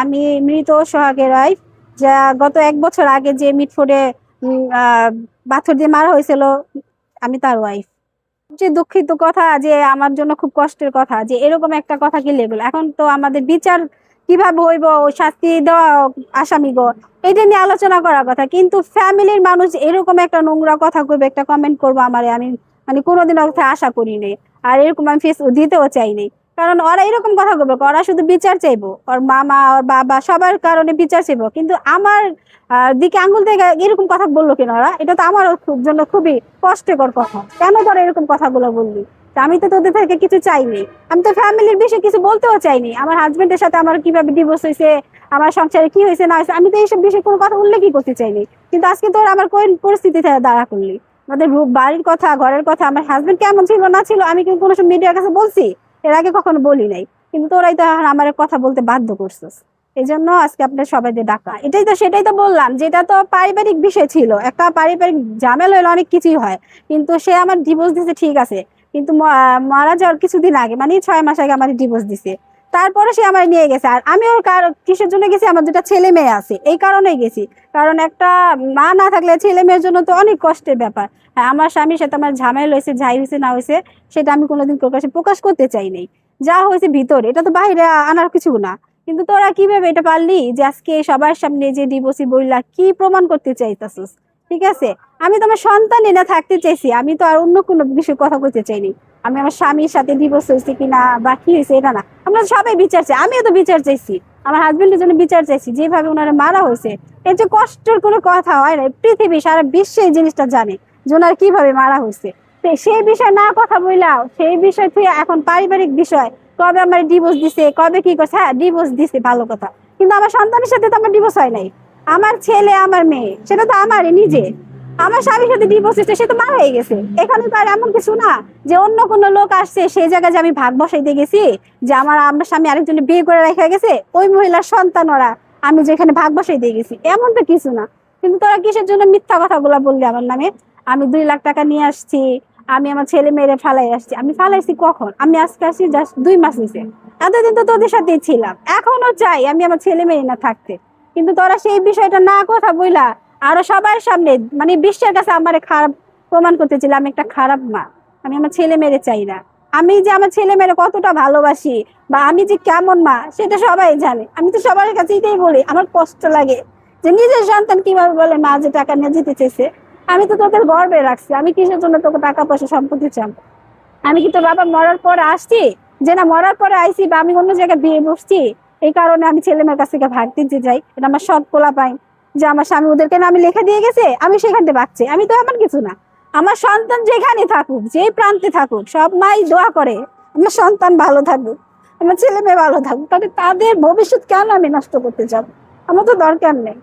আমি মৃত সোহাগের ওয়াইফ, যা গত 1 বছর আগে যে মিটফোর্ডে পাথর দিয়ে মারা হয়েছিল, আমি তার ওয়াইফ। যে দুঃখিত কথা, যে আমার জন্য খুব কষ্টের কথা যে এরকম একটা কথা কি লেবেল। এখন তো আমাদের বিচার কিভাবে হইব, শাস্তি দেওয়া আসামি গো, এটা নিয়ে আলোচনা করার কথা, কিন্তু ফ্যামিলির মানুষ এরকম একটা নোংরা কথা কইবে, একটা কমেন্ট করবো আমারে, আমি মানে কোনোদিন ওকে আশা করিনি। আর এরকম আমি ফেস দিতেও চাইনি, কারণ ওরা এরকম কথা বলবে, ওরা শুধু বিচার চাইবো, ওর মামা ওর বাবা সবার কারণে বিচার চাইবো, কিন্তু আমার দিকে আঙ্গুল থেকে এরকম কথা বললো কেন ওরা? এটা তো আমার জন্য খুবই কষ্টকর কথা। কেন তোরা এরকম কথাগুলো বললি? আমি তো তোদের থেকে কিছু চাইনি, আমি তো ফ্যামিলির বিষয়ে কিছু বলতেও চাইনি। আমার হাজবেন্ডের সাথে আমার কিভাবে ডিভোর্স হয়েছে, আমার সংসারে কি হয়েছে না হয়েছে, আমি তো এইসব বিষয়ে কোনো কথা উল্লেখই করতে চাইনি। কিন্তু আজকে তোরা আমার কোন পরিস্থিতি থেকে দাঁড়া করলি? আমাদের বাড়ির কথা, ঘরের কথা, আমার হাজবেন্ড কেমন ছিল না ছিল আমি কিন্তু কোনো সব মিডিয়ার কাছে বলছি? এর আগে কখনো বলি নাই, কিন্তু তোরাই তো আমার কথা বলতে বাধ্য করছিস। এই জন্য আজকে আপনার সবাই যে ডাকা, সেটাই তো বললাম, যেটা তো পারিবারিক বিষয় ছিল, একটা পারিবারিক ঝামেলা হলে অনেক কিছুই হয়। কিন্তু সে আমার ডিভোর্স দিছে ঠিক আছে, কিন্তু মারা যাওয়ার কিছুদিন আগে, মানে 6 মাস আগে আমার ডিভোর্স দিছে। তারপরে সে আমার নিয়ে গেছে, আর আমি ওর কিসের জন্য গেছি? আমার 2টা ছেলে মেয়ে আছে, এই কারণেই গেছি। কারণ একটা মা না থাকলে ছেলে মেয়ের জন্য তো অনেক কষ্টের ব্যাপার। হ্যাঁ, আমার স্বামীর সাথে আমার ঝামেলা হয়েছে, যাই হয়েছে না হয়েছে সেটা আমি কোনোদিন প্রকাশ করতে চাই নাই। যা হয়েছে ভিতরে, এটা তো বাইরে আনার কিছু না। কিন্তু তোরা কিভাবে এটা পারলি যে আজকে সবার সামনে যে ডিভোর্সি বইলা কি প্রমাণ করতে চাইতাছিস? ঠিক আছে, আমি তো আমার সন্তান এনে থাকতে চাইছি, আমি তো আর অন্য কোনো বিষয়ে কথা বলতে চাইনি। আমি আমার স্বামীর সাথে ডিভোর্স হয়েছে কিনা বা কি হয়েছে এটা না, আমরা সবাই বিচার চাই, আমিও তো বিচার চাইছি, আমার হাজবেন্ডের জন্য বিচার চাইছি। যেভাবে ওনারা মারা হয়েছে, এর যে কষ্টের কোনো কথা হয় না, পৃথিবী সারা বিশ্বে এই জিনিসটা জানে যে ওনার কিভাবে মারা হয়েছে। সেই বিষয় না কথা বললাম, সেই বিষয় থেকে এখন পারিবারিক বিষয়, কবে আমার ডিভোর্স দিছে, কবে কি করছে। হ্যাঁ, ডিভোর্স দিছে ভালো কথা, কিন্তু আমার সন্তানের সাথে তো আমার ডিভোর্স হয় নাই। আমার ছেলে আমার মেয়ে সেটা তো আমারই নিজে। আমার স্বামীর সাথে ডিভোর্স হয়েছে, সে তো মারা হয়ে গেছে। এখানে তো আর এমন কিছু না যে অন্য কোনো লোক আসছে সেই জায়গায় যে আমি ভাগ বসাইতে গেছি, যে আমার স্বামী আরেকজনে বিয়ে করে রেখে গেছে, ওই মহিলার সন্তান ওরা, আমি যেখানে ভাগ বসাইতে গেছি, এমন তো কিছু না। কিন্তু তোরা কিসের জন্য মিথ্যা কথাগুলা বললি আমার নামে? আমি 2 লাখ টাকা নিয়ে আসছি, আমি আমার ছেলে মেয়েরে ফালাই আসছি। আমি ফালাইছি কখন? আমি আজকে আসছি জাস্ট 2 মাস হয়েছে। এতদিন তো তোদের সাথেই ছিলাম, এখনো চাই আমি আমার ছেলে মেয়ে না থাকতে। কিন্তু তোরা সেই বিষয়টা না কথা বইলা আরো সবার সামনে, মানে বিশ্বের কাছে আমার খারাপ প্রমাণ করতেছিল আমি একটা খারাপ মা। আমি আমার ছেলে মেয়েরে চাই না। আমি যে আমার ছেলে মেয়েরে কতটা ভালোবাসি বা আমি যে কেমন মা সেটা সবাই জানে। আমি তো সবার কাছে এটাই বলি, আমার কষ্ট লাগে যে নিজের সন্তান কিভাবে বলে মা যে টাকা নিয়ে যেতে চেয়েছে। আমি তো তোদের গর্বে রাখছি, আমি কিসের জন্য তোকে টাকা পয়সা সম্পত্তি চাম? আমি কি তোর বাবা মরার পরে আসছি, যে না মরার পরে আইসি বা আমি অন্য জায়গায় বিয়ে বসছি? এই কারণে আমি ছেলে মেয়ের কাছ থেকে ভাগ দিতে যাই, এটা আমার সৎ পোলা পাই যে আমার স্বামী ওদেরকে না আমি লেখা দিয়ে গেছে, আমি সেখান থেকে বাঁচছি। আমি তো এমন কিছু না। আমার সন্তান যেখানে থাকুক, যেই প্রান্তে থাকুক, সব মাই দোয়া করে আমার সন্তান ভালো থাকুক, আমার ছেলে মেয়ে ভালো থাকুক, তবে তাদের ভবিষ্যৎ কেন আমি নষ্ট করতে যাবো? আমার তো দরকার নেই।